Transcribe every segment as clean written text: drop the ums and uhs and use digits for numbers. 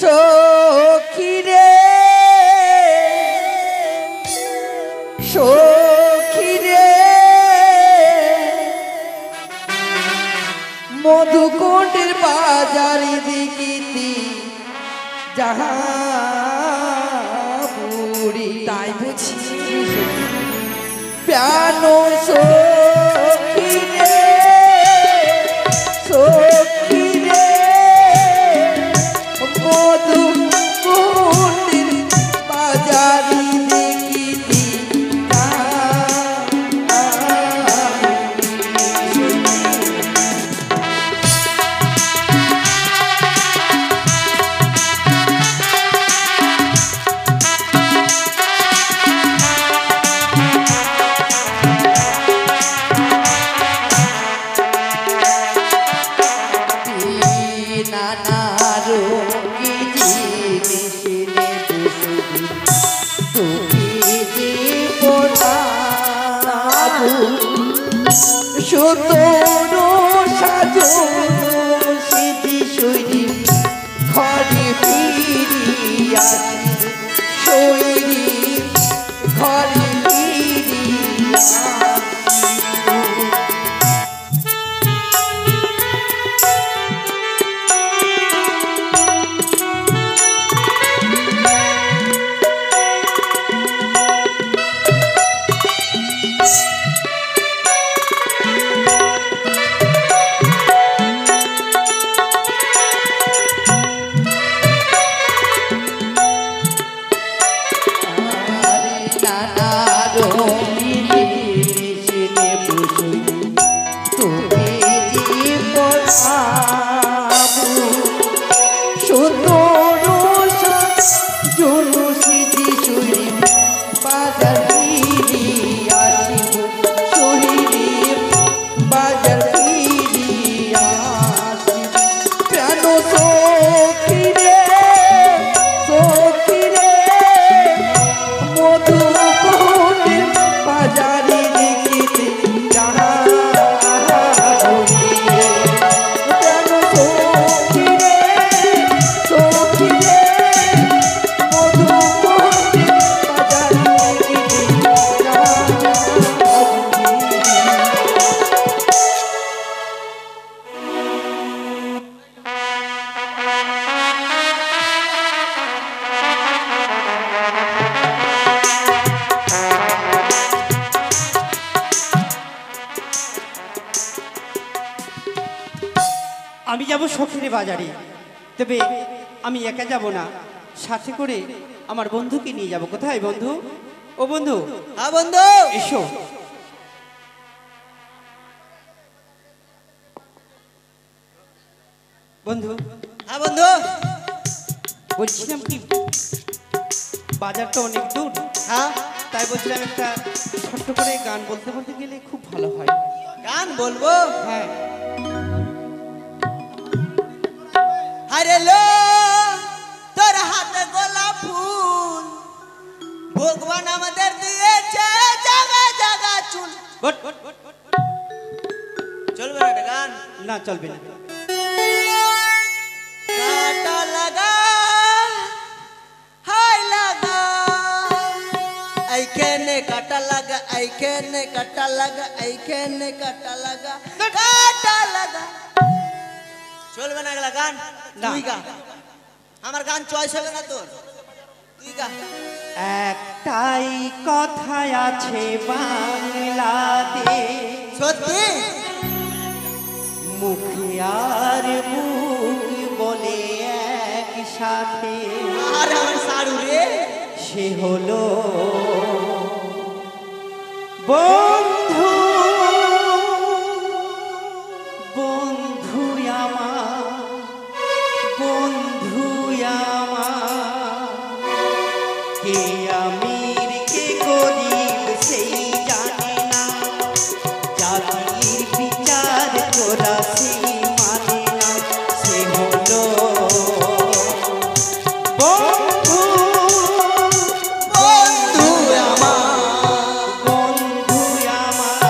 সখী রে সখী রে মধুকুণ্ডের বাজারে দেখিতি যাহা বুড়ি তাই বুঝি প্যান সখী রে সখী রে মধুকুণ্ডের বাজারে দেখিতি সুতরু সাজু সিদ্ধি সৈরি ঘরে ফিরিয়া সৈরি ঘরে ফিরিয়া আমি যাব সখীর বাজারে, তবে আমি একা যাব না, সাথে করে আমার বন্ধুকে নিয়ে যাব। কোথায় বন্ধু? ও বন্ধু। হ্যাঁ বন্ধু, এসো। বন্ধু। হ্যাঁ বন্ধু, বলছিলাম কি বাজারটা অনেক দূর, হ্যাঁ তাই বলছিলাম একটা ছোট্ট করে গান বলতে বলতে গেলে খুব ভালো হয়। গান বলবো? হ্যাঁ। আরে লো তোর হাতে গোলাপ ফুল ভগবান আমাদের দিয়েছে জাগা জাগা চুল। চলবে না গান? না চলবে না। কাটা লাগা হাই লাগা এইখানে কাটা লাগা এইখানে কাটা লাগা এইখানে কাটা লাগা কাটা লাগা। চলবে না এগুলা গান? তুই গা, আমার গান চয়েস হবে না তোর, তুই গা। একটাই কথা আছে বাংলাতে, সত্যি মুখে আর মুখ বলে একসাথে, আর আমার সারু রে, সে হলো বন্ধু। বন্ধু আমার, বন্ধু আমার, কে আমির কে গরিব সেই জানে না, জাতির বিচার করা সেই মানে না, সে হলো বন্ধু। বন্ধু আমার, বন্ধু আমার।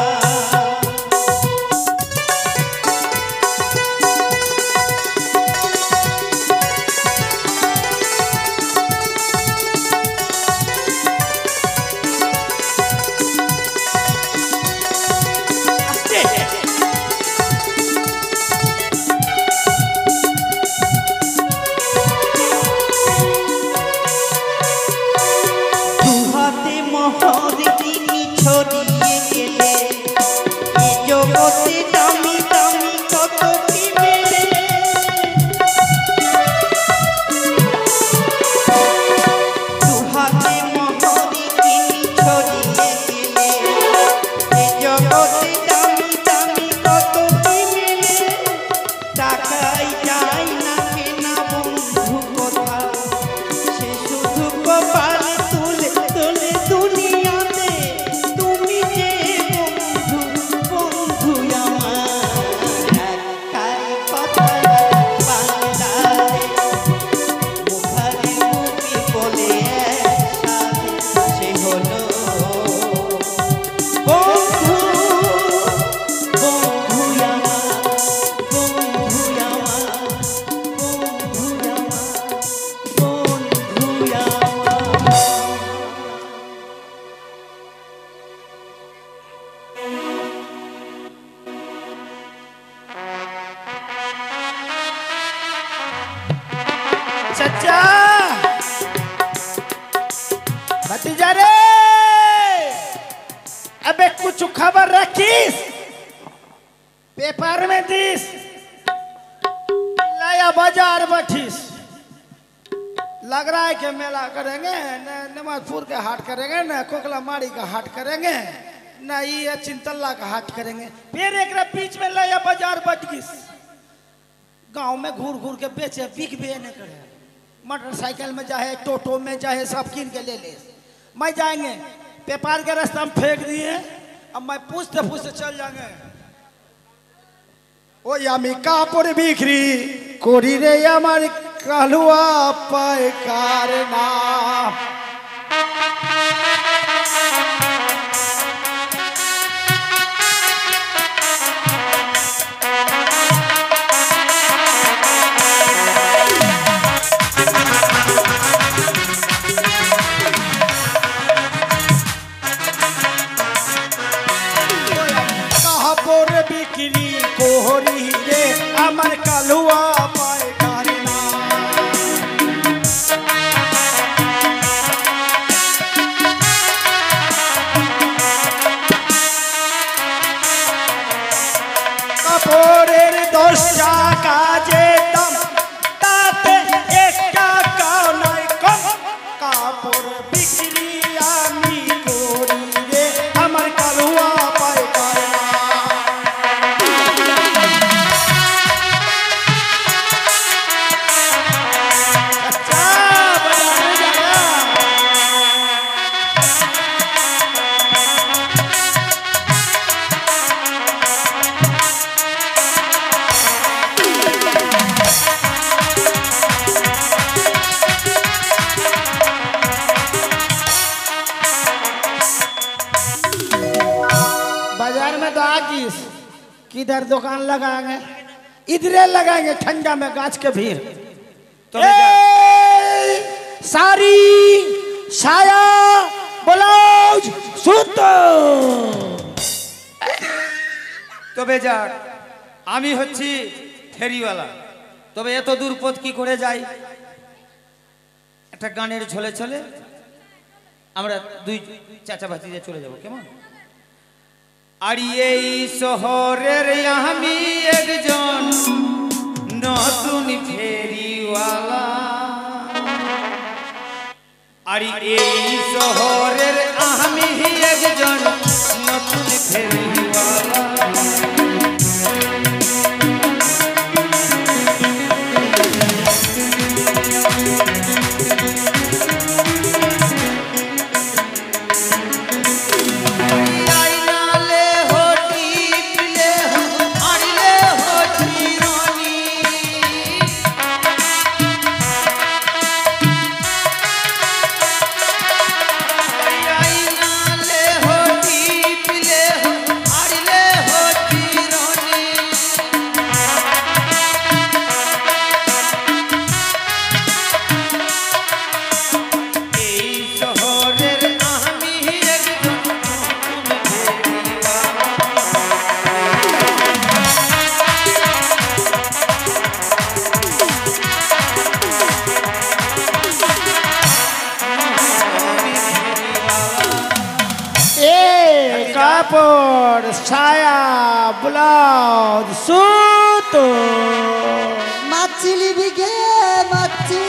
चचा भतीजा रे, अबे कुछ खबर रखीस, पेपर में दीस, लाया बाजार बैठीस। लग रहा है कि मेला करेंगे न नवाजपुर के हाट करेंगे न कोकला माड़ी का हाट करेंगे न ये चिंतल्ला का हाट करेंगे। फिर एक बीच में लाया बाजार बैठ गई, गांव में घूर घूर के बेचे, बिक भी नहीं करे। मोटरसाइकिल में चाहे टोटो में चाहे सब कीन के ले ले। मैं जाएंगे पेपर के रास्ता में फेंक दिए, अब मैं पूछते पूछते चल जाएंगे। ओ यामी कापुर बिखरी कोरी रे हमारी कालुआ पाए कारना। अमर कालुआ पाए कारना। कपोरेर दोषा काजे तम ताते एका कानाई कम कापोर बिक्री आमी कोरी रे अमर कालुआ पाए कारना। बाजार में तो आकीस किधर दुकान लगाएंगे, इधरे लगाएंगे ठंडा में गाछ के भीड़। तो सारी साया ब्लाउज सूट তবে যাক, আমি হচ্ছি ফেরিওয়ালা, তবে এত দূর পথ কি করে যাই? একটা গানের ঝলে চলে আমরা দুই চাচা ভাতিজা চলে যাব, কেমন? আর এই শহরের আমি একজন নতুন ফেরিওয়ালা, আর এই শহরের আমি একজন নতুন ফেরিওয়ালা। কাপড় ছায়া ব্লাউজ সুত মাছিলি বিঘে মাছি,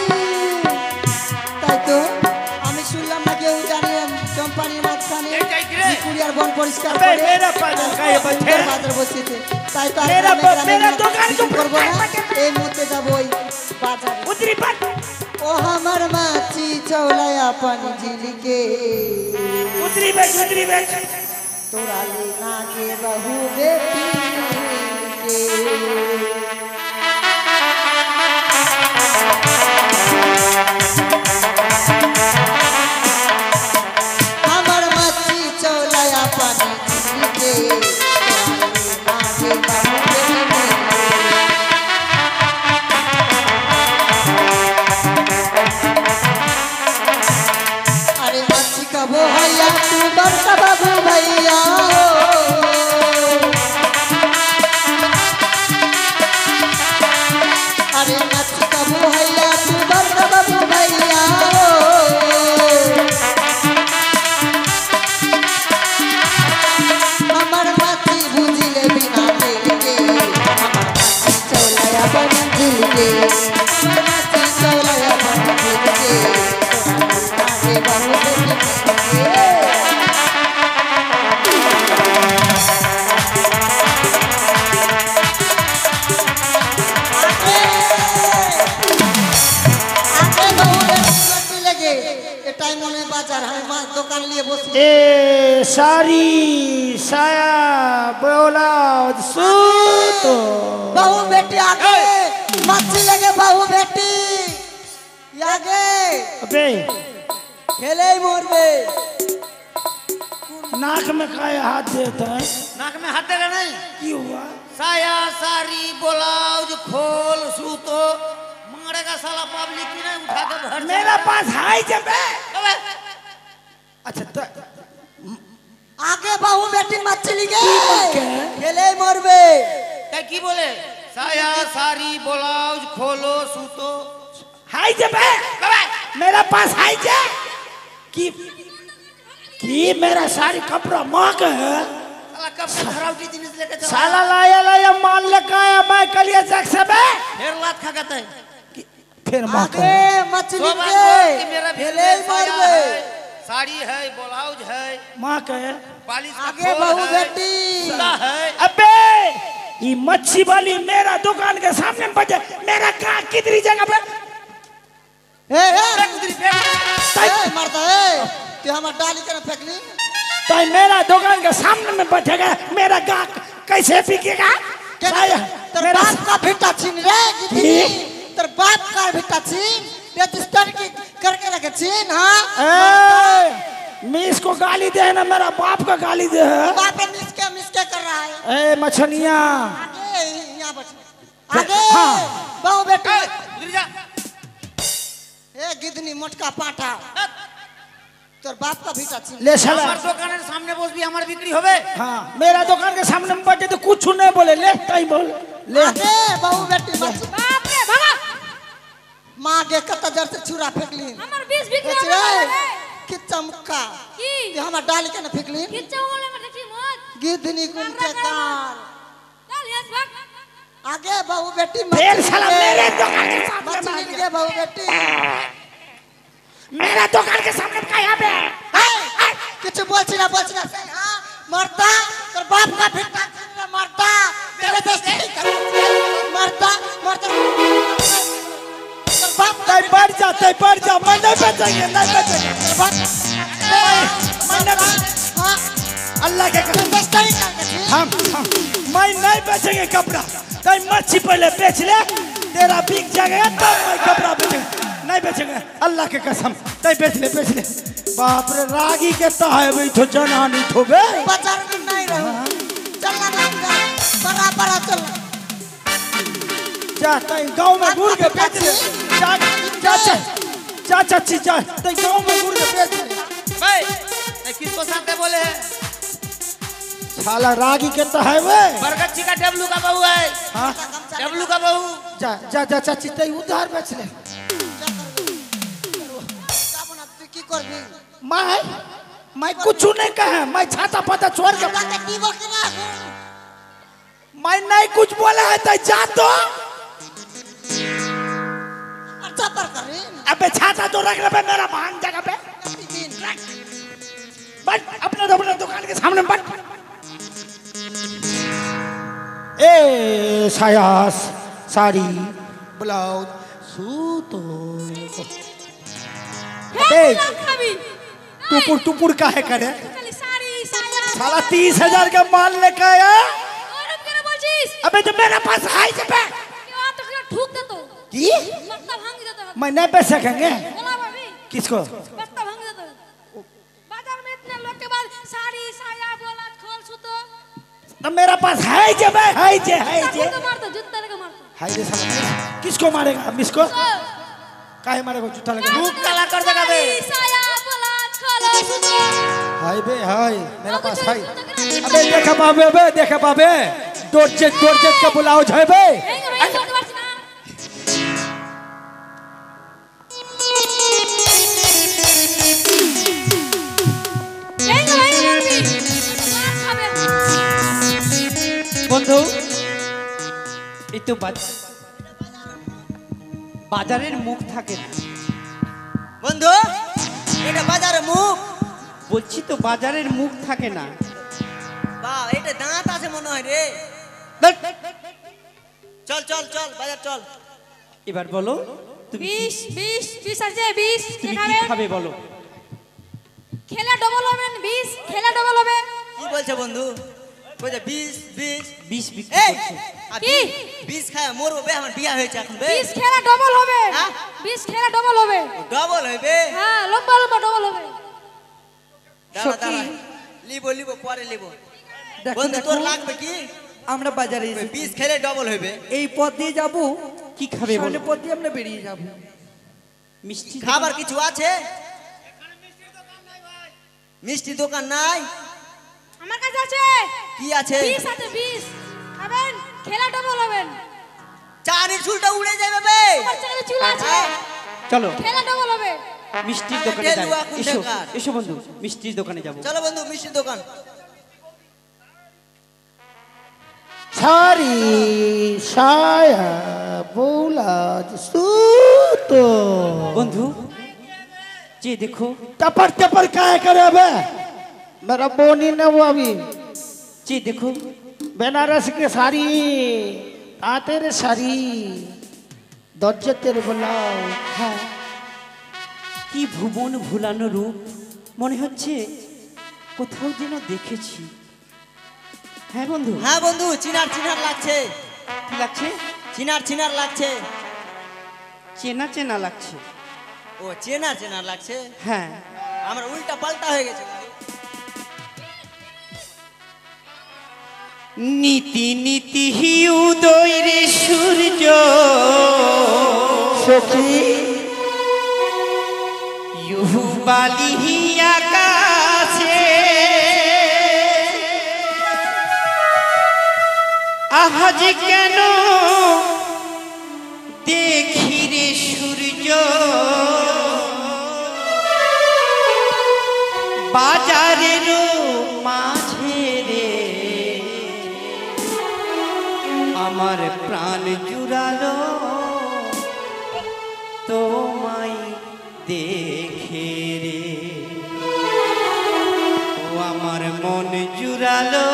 তাই তো আমি শুনলাম না কেউ জানে কোম্পানির মাঝখানে কুড়িয়ার বন পরিষ্কার করে বাজার বসিয়েছে। তাই তো করবো না, এই মুহূর্তে যাবো ওই বাজারে। ও আমার মাছি চৌলায়া পানি ঝিলিকে তোরা ले नागे बहू बेटी के। हमर मच्छी चौलाया पानी के नागे बहू बेटी अरे मच्छी कबो हैया तू बरसा बाबू भैया लेके ये टाइम होने बाजार हमें दुकान लिए बस ए साड़ी साया ब्लाउज सूट बहू बेटी आगे मच्छी लगे बहू बेटी आगे अबे खेले मोरबे नाक में काय हाथ देता है नाक में हाथ देगा नहीं की हुआ साया साड़ी ब्लाउज खोल सूतो मारेगा साला पब्लिक की नहीं उठा के भर मेरा पास हाई जब है अबे अच्छा तो आगे बहू बेटी मछली के खेले मोरबे क्या की बोले साया साड़ी ब्लाउज खोलो सूतो हाई जब है मेरा पास हाई जब की मेरा सारी कपड़ा माँ का है साला कब से खराबी जिनिस लेके चला साला लाया माल लेकर आया मैं कलिया जग से बे फिर लात खा गया फिर माँ का आगे मछली तो बात बोल कि मेरा के फिर खेले साया मोरबे है साड़ी है ब्लाउज है माँ का है पालिश का आगे खोल बहू है, बेटी सूता है अबे ये मच्छी वाली मेरा दुकान के सामने बजे मेरा कहाँ कितनी जगह पे मरता है तू हमार डाली कर फेंकली तो मेरा दुकान के सामने में बैठेगा मेरा गाहक कैसे बिकेगा तेरे मेरा बाप का बेटा छीन रे तेरे बाप का बेटा छीन रजिस्टर की करके रखे छीन हाँ मैं इसको गाली दे ना मेरा बाप का गाली दे बाप मिसके कर रहा है ए मछलियाँ आगे यहाँ बच आगे हाँ। बहू बेटी गिर जा ए गिदनी मोटका पाटा तोर बाप का बेटा छीन ले साला हमारे दुकान के सामने बोस भी हमारी बिक्री होवे हाँ मेरा दुकान के सामने में बैठे तो कुछ नहीं बोले ले कहीं बोल ले आगे बहू बेटी मत बाप रे भगा माँ के कत जर से छुरा फेंकली हमर 20 बिक बेच रे कि चमका की ते हमार डाली के न फेंकली किच्चा वाले में देखी मत गिदनी गुन के कार चल यस भाग आगे बहू बेटी फिर साला मेरे दुकान के सामने में मछली आ के बहू बेटी मेरा दुकान के सामने में क्या बे कुछ बोल ना सही हाँ मरता तेरे बाप का बेटा छीन रे मरता तेरे से सही कर मरता मरता तेरे बाप का बढ़ जा मैं नहीं बचेंगे तेरे बाप हाँ अल्लाह के कसम तेरे से सही करके छीन हम मैं नहीं बेचेंगे कपड़ा तो मच्छी पहले बेच ले तेरा बिक जाएगा तब मैं कपड़ा बेचूंगा नहीं बेचेंगे अल्लाह के कसम नहीं बेच ले बाप रे रागी के तहाए भी तो जनानी तो बे बाजार में नहीं रहो चलना लंगा बड़ा बड़ा चल जा तई गांव में घूर के बेच ले जा चाची जा तई गांव में घूर के बेच ले भाई ये किसको साथ बोले हैं साला रागी के तहाए वे बरगच्ची का डब्लू का बहू है हां डब्लू का बहू जा चाची तई उधार बेच ले की करबी मैं कुछ नहीं कहा मैं छाता पाता छोड़ के लगा दीवो कि ना मैं नहीं कुछ बोला है तो जा तो अच्छा पर करे अबे छाता तो रख ले बे मेरा भान जगह पे बट अपने दुकान के सामने बट ए सायास साड़ी ब्लाउज सूतो हे खाबी टुपुर का है करे चल साड़ी साया साला 30,000 का माल लेके आया और अब क्या बोलছিস अबे तो मेरे पास हाई से पे क्यों आ तो ठूक दे तो की लगता भांग दे तो मैं नहीं बेच सकेंगे बोला भाभी किसको लगता भांग दे तो बाजार में इतने लोग के बाद साड़ी साया बोला खोल सुतो तो मेरा पास है जब है जे तो मार दो जूता लगा मार दो हाय रे साला किसको मारेगा हम इसको काहे मारेगा जूता लगा भूख काला कर देगा बे साया बोला खोल सुतो हाय बे हाय मेरा पास हाय अबे देखा बाबे डोरचेक का ब्लाउज है बे বন্ধু এই তো বাজারের মুখ থাকে না বন্ধু এটা বাজারে মুখ বলছি তো বাজারের মুখ থাকে না বাহ এটা দাঁত আছে মনে হয় রে চল চল চল বাজার চল এবার বলো তুমি 20 আছে 20 তুমি কি খাবেন খাবে বলো? খেলা ডবল হবেন 20 খেলা ডবল হবে কি বলছে বন্ধু? বলছে 20 20 20 বিক্রি এই করছে। কি? 20 খায় মরবো বে, আমার বিয়া হয়েছে এখন বে। 20 খেলা ডবল হবে হ্যাঁ? 20 খেলা ডবল হবে ডবল হইবে। হ্যাঁ লম্বা লম্বা ডবল হবে দাঁড়া সখী। দাঁড়া, লিবো লিবো পরে লিবো। দেখো, বন্ধু দেখো, তোর লাগবে কি? আমরা বাজারে এসেছি। 20 খেলে ডবল হইবে। এই পথ দিয়ে যাবো, কি খাবে বলো? সামনে পথ দিয়ে আমরা বেরিয়ে যাবো। মিষ্টি খাবার কিছু আছে? মিষ্টি দোকান নাই? আমার কাছে আছে কি আছে? 20 আছে 20 খাবেন খেলা ডবল হবেন চারির চুলটা উড়ে যাবে বে। আমার চাকরি চুল আছে হ্যাঁ। চলো খেলা ডবল হবে মিষ্টির দোকানে যাই। টেলুয়া এসো কুন্ডাকার। এসো বন্ধু, মিষ্টির দোকানে যাবো। চলো বন্ধু মিষ্টি দোকান। सारी साया बोलाज सूतो বন্ধু যে দেখো, टपर टपर क्या करे अबे? मेरा बोनी ने वो अभी যে দেখো, बनारस की साड़ी तेरे साड़ी दर्जे तेरे बोलाओ হ্যাঁ কি ভুবন ভুলানো রূপ, মনে হচ্ছে কোথাও যেন দেখেছি। হ্যাঁ বন্ধু, হ্যাঁ বন্ধু, চিনার চিনার লাগছে। কি লাগছে? চিনার চিনার লাগছে। চেনা চেনা লাগছে। ও চেনার চেনার লাগছে। হ্যাঁ আমার উল্টা পাল্টা হয়ে গেছে। নীতি নীতি উদয় রে সূর্য सखी ইহু বালি আকাশে আজ কেন দেখি রে সূর্য বাজারের মাঝে রে আমার প্রাণ জুড়ালো তোমায় দেখে রে, ও আমার মন জুড়ালো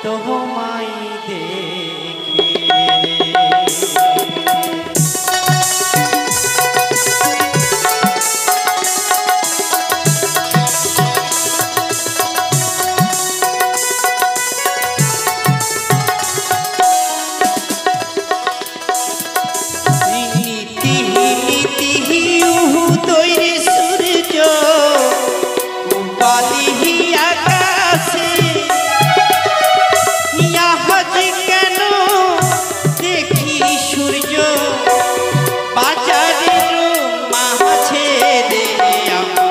তোমায় দেখে রে। নীতি নীতি উদয় রে সূর্য বালি আকাশে আজ কেন দেখি সূর্য বাজারের মাঝে রে আমার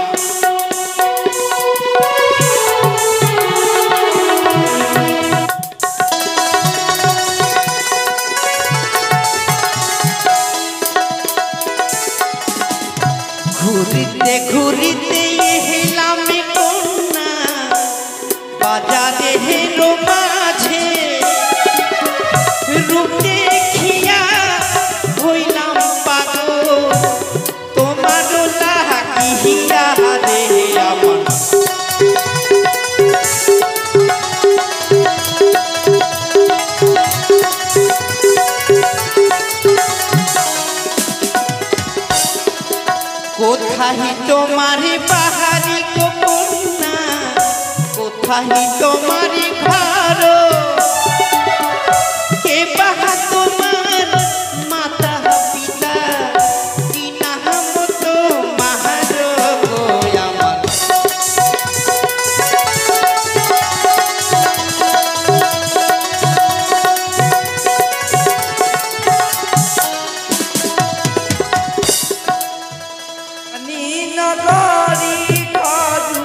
ঘুরিতে ঘুরিতে এলাম কন্যা বাজারে হেলো মাঝে, রূপ দেখিয়া হইলাম পাগল তোমার লাগিয়া রে আমার। কোথায় তোমার বাহারি গো কন্যা, কোথায় তোমার ঘর, কে বাহা তোমার মাতা পিতা, কি নাম তোমার গো আমার। নীলগরি কাজু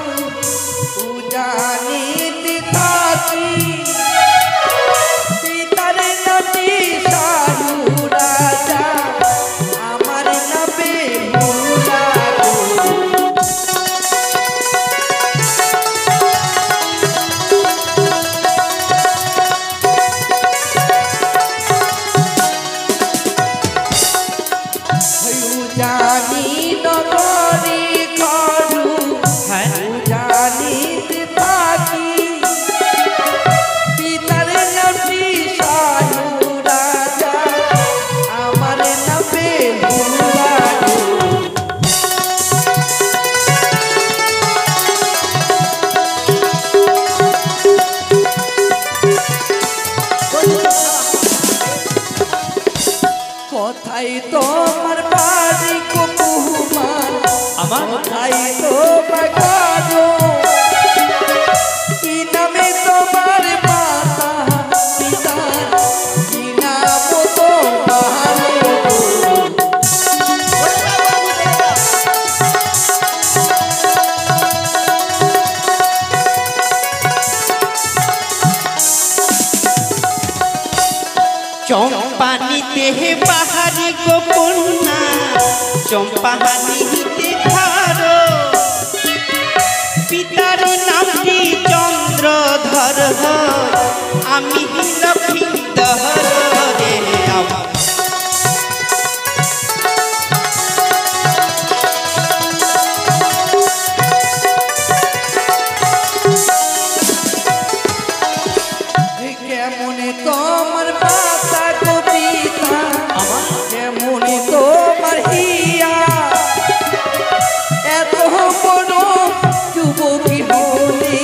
উজানি দিতাছি পিতার নদী সা আমার কোথায় তোমার কাজু কি নামে তোমার মাতা পিতা কি নাম তোমার চম্পানিতে বাহারি গোপন্না চম্পাহানিতে খারো পিতার নামটি চন্দ্রধর আমি লক্ষ্মীধর রে আমার কেমনে তোমার মাতা কবিতা কেমনে তোমার হিয়া এত বড় যুবকী হলে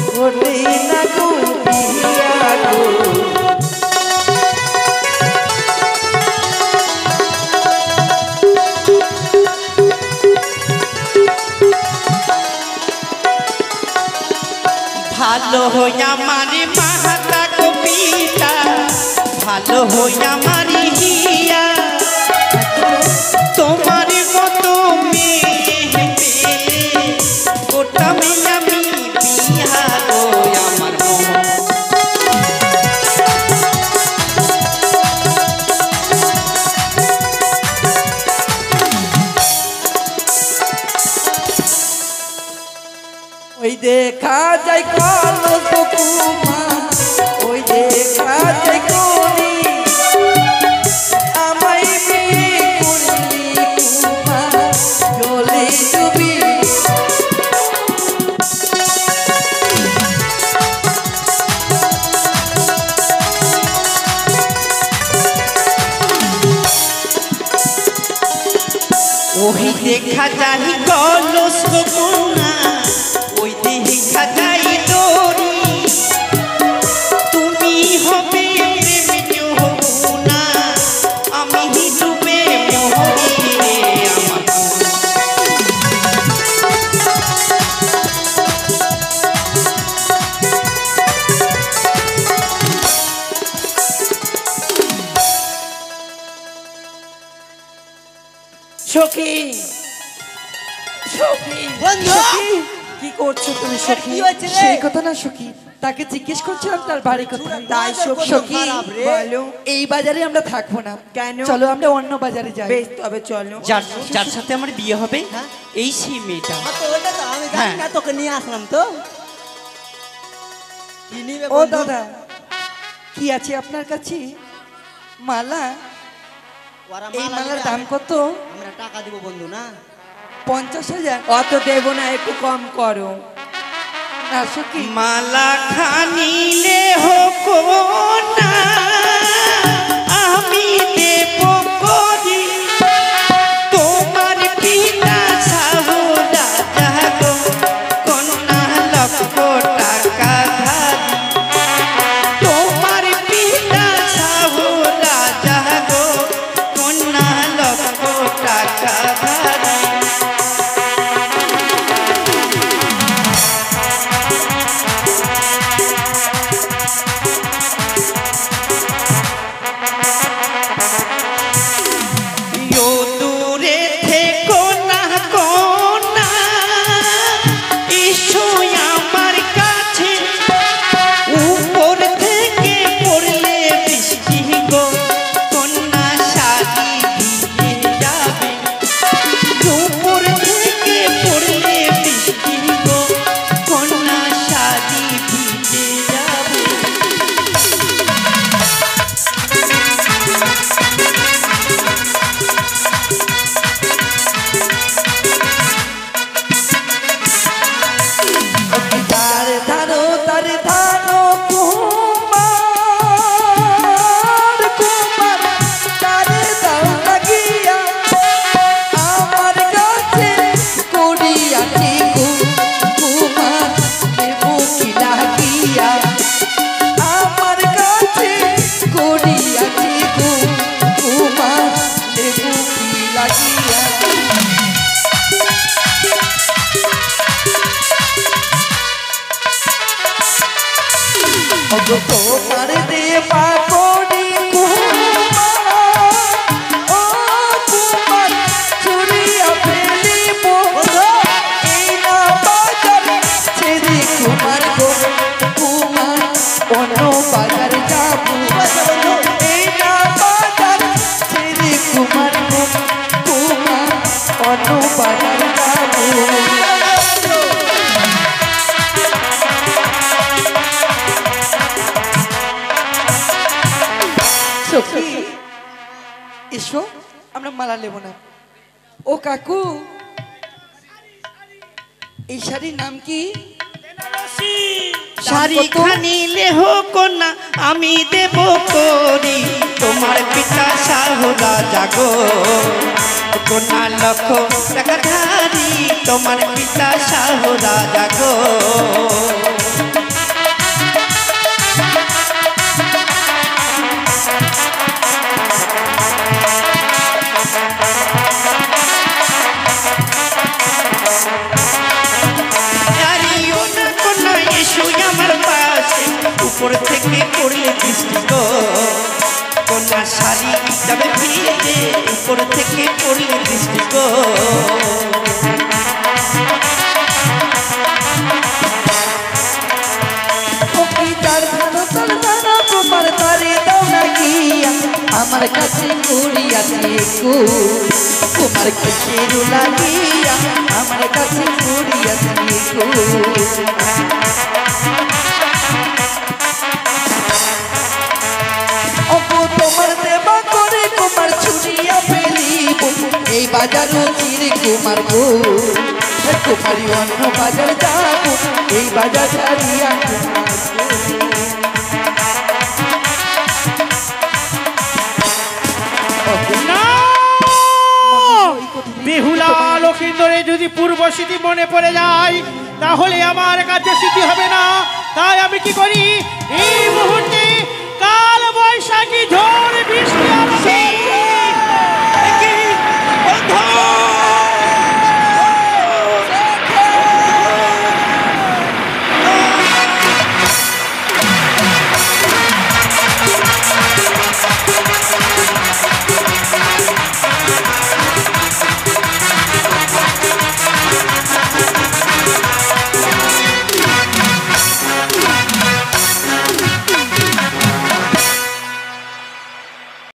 হলে না গো বিয়া গো ভালো হই আমার মাতা কবিতা ভালো হই আমার হিয়া তোমার মতো মেয়ে পেলে ওটা মেয়ে আমি বিয়া গো আমার মন ওই দেখা যায় কলস কুমা ওই দেখা যায় কলি আমায় বিয়ে করলি কুমা জলে ডুবি ওই দেখা যায় কলস কুমা ওই দেখা যায় দড়ি তুমি হবে প্রেম যমুনা আমি ডুবে মরি রে আমার সখী সখী বন্ধু! সখী, কি করছো তুমি সখী কি হয়েছে রে? সেই কথা না সখী তাকে জিজ্ঞেস করছিলাম তার বাড়ি কোথায় তাই সখী বলো এই বাজারে আমরা থাকবো না কেন চলো আমরা অন্য বাজারে যাই বেশ তবে চলো যার যার সাথে আমার বিয়ে হবে এই সেই মেয়েটা তো ওটা তো আমি জানি না তোকে নিয়ে আসলাম তো কি নিবে ও বন্ধু? দাদা কি আছে আপনার কাছে মালা ওরা এই মালা মালার দিবে, দাম কত আমরা টাকা দিব বন্ধু না 50,000 অত দেব না একটু কম করো না সখী মালা খানিলে হকো না আমি দেব করি তোমার পিতা সাহু রাজা গো কন্যা লক্ষ টাকা ধারি তোমার পিতা সাহু রাজা গো কন্যা লক্ষ টাকা ধারি দূরে থেকো না কোনা এসো আমার কাছে উপর থেকে পড়লে বৃষ্টি গো কন্যা শাড়ি ভিজে যাবে উপর থেকে পড়লে বৃষ্টি গো কন্যা শাড়ি ভিজে যাবে তারে ধানো কুমার কুমার তারে দাও লাগিয়া আমার কাছে করিয়াছি কুমার দেবো কি লাগিয়া আমার কাছে করিয়াছি কুমার দেবো কি লাগিয়া ওগো তোমার দেবা কোনি কুমার ও কুমার চুরিয়া ফেলিব এই না বাজার ছেড়ে কুমার গো কুমার অন্য বাজার যাব এই না বাজার ছেড়ে কুমার গো কুমার অন্য বাজার যাব সখী এসো আমরা মালা নেব না ও কাকু এই শাড়ির নাম কি শাড়িখানি লেহ কন্যা আমি দেব করি তোমার পিতা শাহ রাজা গো কন্যা লক্ষ টাকা ধারি তোমার পিতা শাহ রাজা গো আমার পাশে উপর থেকে পড়লে বৃষ্টি গো কন্যা শাড়ি যাবে ভিজে উপর থেকে পড়লে বৃষ্টি গো আমার কাছে কুড়ি আছে তোমার কাছে লাগিয়া আমার কাছে কুড়ি আছে তোমার দেবা করে কুমার ছুটিয়া ফেলিব এই বাজার চিরে কুমার গো কুমারি অন্য বাজার যাব এই বাজার ছাড়িয়া বেহুলা লক্ষিন্দরে যদি পূর্ব স্মৃতি মনে পড়ে যায় তাহলে আমার কার্য সিদ্ধি হবে না তাই আমি কি করি এই মুহূর্তে কাল বৈশাখী ঝড় বৃষ্টি